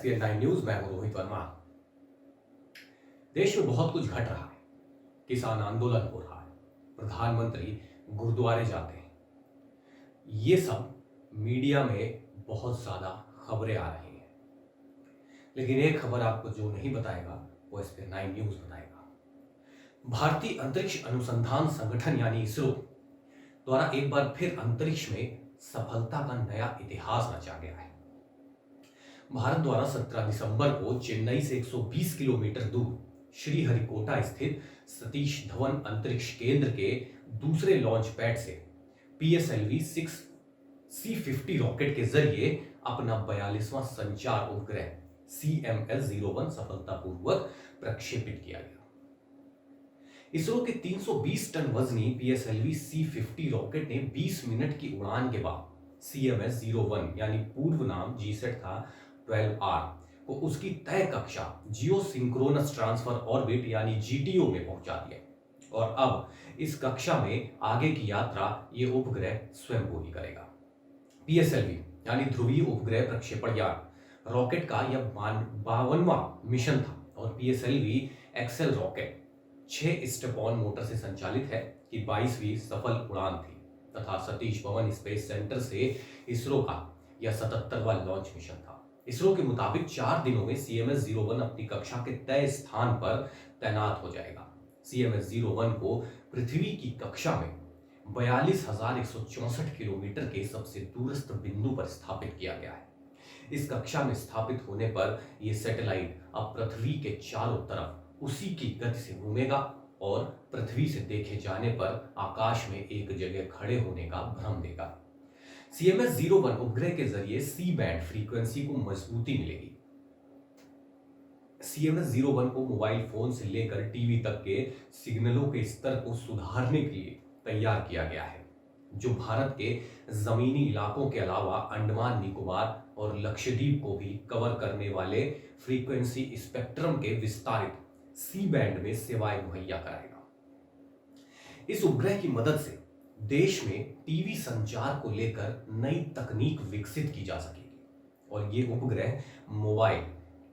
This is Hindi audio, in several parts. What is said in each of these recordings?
ESPN 9 news. मैं हूं रोहित वर्मा। देश में बहुत कुछ घट रहा है। किसान आंदोलन हो रहा है, प्रधानमंत्री गुरुद्वारे जाते हैं। ये सब मीडिया में बहुत ज्यादा खबरें आ रही हैं, लेकिन एक खबर आपको जो नहीं बताएगा वो एसपीएन 9 न्यूज बताएगा। भारतीय अंतरिक्ष अनुसंधान संगठन यानी इसरो द्वारा एक बार फिर अंतरिक्ष में सफलता का नया इतिहास रचा गया है। भारत द्वारा 17 दिसंबर को चेन्नई से 120 किलोमीटर दूर श्रीहरिकोटा स्थित सतीश धवन अंतरिक्ष केंद्र के दूसरे लॉन्च पैड से PSLV 6 C50 रॉकेट के जरिए अपना 42वां संचार उपग्रह CMS-01 सफलतापूर्वक प्रक्षेपित किया गया। इसरो के 320 टन वजनी PSLV C50 रॉकेट ने 20 मिनट की उड़ान के बाद CMS-01 यानी पूर्व नाम GSAT था 12R को उसकी तय कक्षा जियो सिंक्रोनस ट्रांसफर ऑर्बिट यानी GTO में पहुंचा दिया और अब इस कक्षा में आगे की यात्रा ये उपग्रह स्वयं पूरी करेगा। PSLV यानी ध्रुवीय उपग्रह प्रक्षेपण यान रॉकेट का यह 52वां मिशन था और PSLV XL rocket 6 step-on motor से संचालित है कि 22वीं सफल उड़ान थी तथा सतीश धवन स्पेस सेंटर से इसरो का यह 77वां लॉन्च मिशन था। इसरो के मुताबिक 4 दिनों में CMS-01 अपनी कक्षा के तय स्थान पर तैनात हो जाएगा। CMS-01 को पृथ्वी की कक्षा में 42,164 किलोमीटर के सबसे दूरस्थ बिंदु पर स्थापित किया गया है। इस कक्षा में स्थापित होने पर यह सैटेलाइट अब पृथ्वी के चारों तरफ उसी की गति से घूमेगा और पृथ्वी से देखे जाने पर आकाश में एक जगह खड़े होने का भ्रम देगा। CMS-01 उपग्रह के जरिए सी बैंड फ्रीक्वेंसी को मजबूती मिलेगी। CMS-01 को मोबाइल फोन से लेकर टीवी तक के सिग्नलों के स्तर को सुधारने के लिए तैयार किया गया है, जो भारत के जमीनी इलाकों के अलावा अंडमान निकोबार और लक्षद्वीप को भी कवर करने वाले फ्रीक्वेंसी स्पेक्ट्रम के विस्तारित सी बैंड में सेवाएं मुहैया कराएगा। इस उपग्रह की मदद से देश में टीवी संचार को लेकर नई तकनीक विकसित की जा सकेगी और ये उपग्रह मोबाइल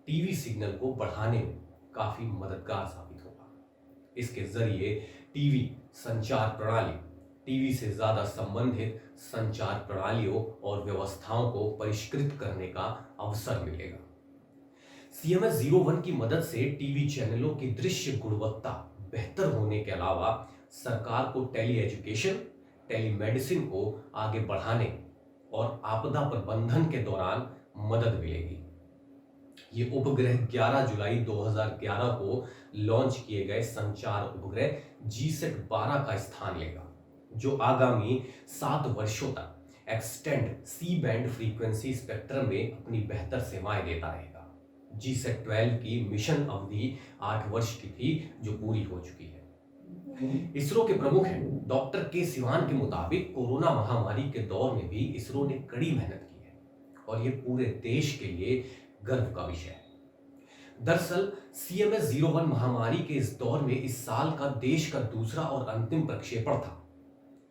टीवी सिग्नल को बढ़ाने में काफी मददगार साबित होगा। इसके जरिए टीवी संचार प्रणाली, टीवी से ज्यादा संबंधित संचार प्रणालियों और व्यवस्थाओं को परिष्कृत करने का अवसर मिलेगा। CMS-01 की मदद से टीवी चैनलों की दृश्य गुणवत्ता बेहतर होने के अलावा सरकार को टेली एजुकेशन, टेलीमेडिसिन को आगे बढ़ाने और आपदा प्रबंधन के दौरान मदद मिलेगी। ये उपग्रह 11 जुलाई 2011 को लॉन्च किए गए संचार उपग्रह GSAT-12 का स्थान लेगा, जो आगामी 7 वर्षों तक extend C band frequency spectrum में अपनी बेहतर सेवाएं देता रहेगा। GSAT-12 की मिशन अवधि 8 वर्ष की थी, जो पूरी हो चुकी है। इसरो के प्रमुख हैं डॉक्टर के सिवान के मुताबिक कोरोना महामारी के दौर में भी इसरो ने कड़ी मेहनत की है और ये पूरे देश के लिए गर्व का विषय है। दरअसल CMS-01 महामारी के इस दौर में इस साल का देश का दूसरा और अंतिम प्रक्षेपण था।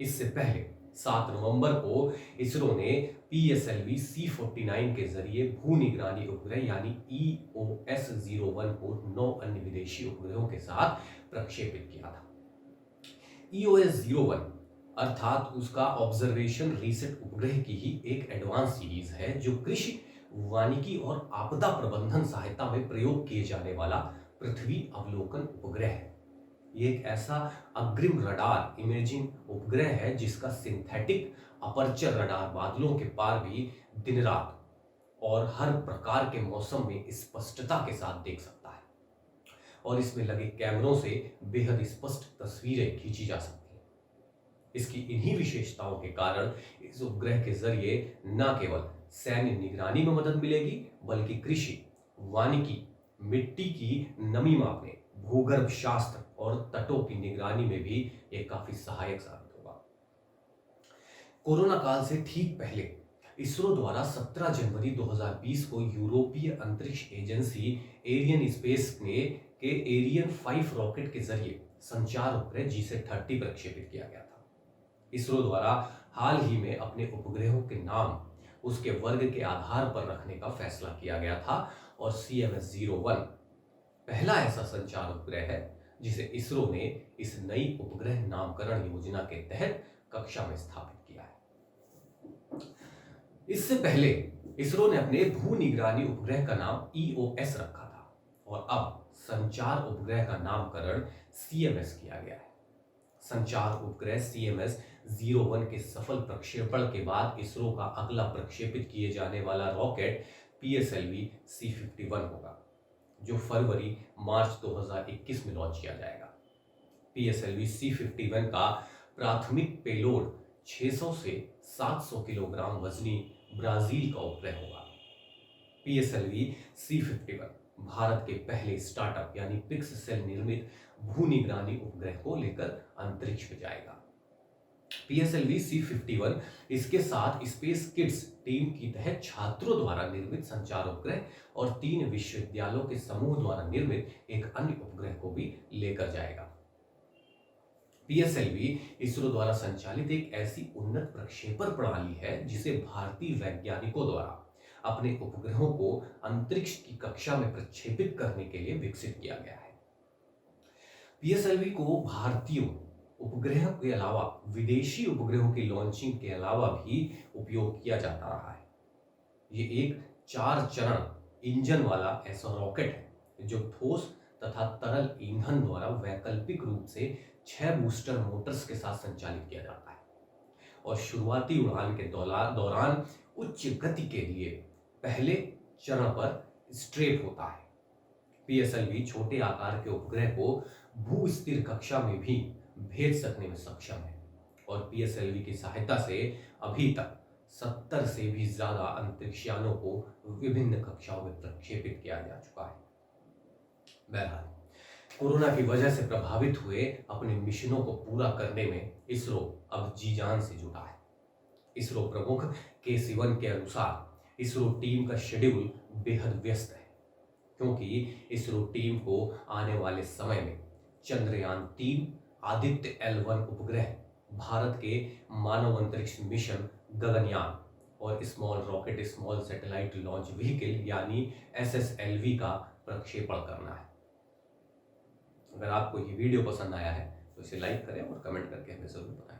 इससे पहले 7 नवंबर को इसरो ने PSLV C49 के जरिए भू निगरानी उपग्रह यानी EOS-01 को 9 अन्य विदेशी उपग्रहों के साथ प्रक्षेपित किया था। EOS-01 अर्थात उसका ऑब्जर्वेशन रीसेट उपग्रह की ही एक एडवांस सीरीज है, जो कृषि, वानिकी और आपदा प्रबंधन सहायता में प्रयोग किए जाने वाला पृथ्वी अवलोकन उपग्रह है। ये एक ऐसा अग्रिम रडार इमेजिंग उपग्रह है जिसका सिंथेटिक अपर्चर रडार बादलों के पार भी दिन रात और हर प्रकार के मौसम में स्पष्टता के साथ देख सकता है और इसमें लगे कैमरों से बेहद स्पष्ट तस्वीरें खींची जा सकती हैं। इसकी इन्हीं विशेषताओं के कारण इस उपग्रह के जरिए न केवल सैन्य निगरानी में मदद मिलेगी, बल्कि कृषि, वानिकी, मिट्टी की नमी मापने, भूगर्भ शास्त्र और तटों की निगरानी में भी यह काफी सहायक साबित होगा। कोरोना काल से ठीक पहले इसरो द्वारा 17 जनवरी 2020 को यूरोपीय अंतरिक्ष एजेंसी एरियन स्पेस के एरियन 5 रॉकेट के जरिए संचार उपग्रह GSAT-30 प्रक्षेपित किया गया था। इसरो द्वारा हाल ही में अपने उपग्रहों के नाम उसके वर्ग के आधार पर रखने का फैसला किया गया था और CMS-01 पहला ऐसा संचार उपग्रह है जिसे इसरो ने इस नई उपग्रह नामकरण योजना के तहत कक्षा में स्थापित किया है। इससे पहले इसरो ने अपने भू निगरानी उपग्रह का नाम EOS रखा था और अब संचार उपग्रह का नामकरण CMS किया गया है। संचार उपग्रह CMS-01 के सफल प्रक्षेपण के बाद इसरो का अगला प्रक्षेपित किए जाने वाला रॉकेट PSLV-C51 होगा, जो फरवरी-मार्च 2021 में लॉन्च किया जाएगा। PSLV-C51 का प्राथमिक पेलोड 600 से 700 किलोग्राम वजनी ब्राजील का उपग्रह होगा। PSLV-C51 भारत के पहले स्टार्टअप यानी पिक्ससेल निर्मित भू निगरानी उपग्रह को लेकर अंतरिक्ष में जाएगा। PSLV-C51 इसके साथ स्पेस किड्स टीम की तहत छात्रों द्वारा निर्मित संचार उपग्रह और 3 विश्वविद्यालयों के समूह द्वारा निर्मित एक अन्य उपग्रह को भी लेकर जाएगा। PSLV इसरो द्वारा संचालित एक ऐसी उन्नत प्रक्षेपण प्रणाली है जिसे भारतीय वैज्ञानिकों द्वारा अपने उपग्रहों को अंतरिक्ष की कक्षा में प्रक्षेपित करने के लिए विकसित किया गया है। PSLV को भारतीय उपग्रह के अलावा विदेशी उपग्रहों की लॉन्चिंग के अलावा भी उपयोग किया जाता रहा है। ये एक 4 चरण इंजन वाला ऐसा रॉकेट है जो ठोस तथा तरल ईंधन द्वारा वैकल्पिक रूप से 6 बूस्टर मोटर्स के साथ संचालित किया जाता है और शुरुआती उड़ान के दौरान उच्च गति के लिए पहले चरण पर स्ट्रेट होता है। PSLV छोटे आकार के उपग्रह को भू स्थिर कक्षा में भी भेज सकने में सक्षम है और PSLV की सहायता से अभी तक 70 से भी ज्यादा अंतरिक्षयानों को विभिन्न कक्षाओं में प्रक्षेपित किया जा चुका है। बहरहाल, कोरोना की वजह से प्रभावित हुए अपने मिशनों को पूरा करने में इसरो अब जी जान से जुटा है। इसरो प्रमुख के सिवन के अनुसार इसरो टीम का शेड्यूल बेहद व्यस्त है, क्योंकि इसरो टीम को आने वाले समय में चंद्रयान-3, आदित्य L1 उपग्रह, भारत के मानव अंतरिक्ष मिशन गगनयान और small rocket small satellite launch vehicle यानी SSLV का प्रक्षेपण करना है। अगर आपको ये वीडियो पसंद आया है तो इसे लाइक करें और कमेंट करके हमें जरूर बताएं।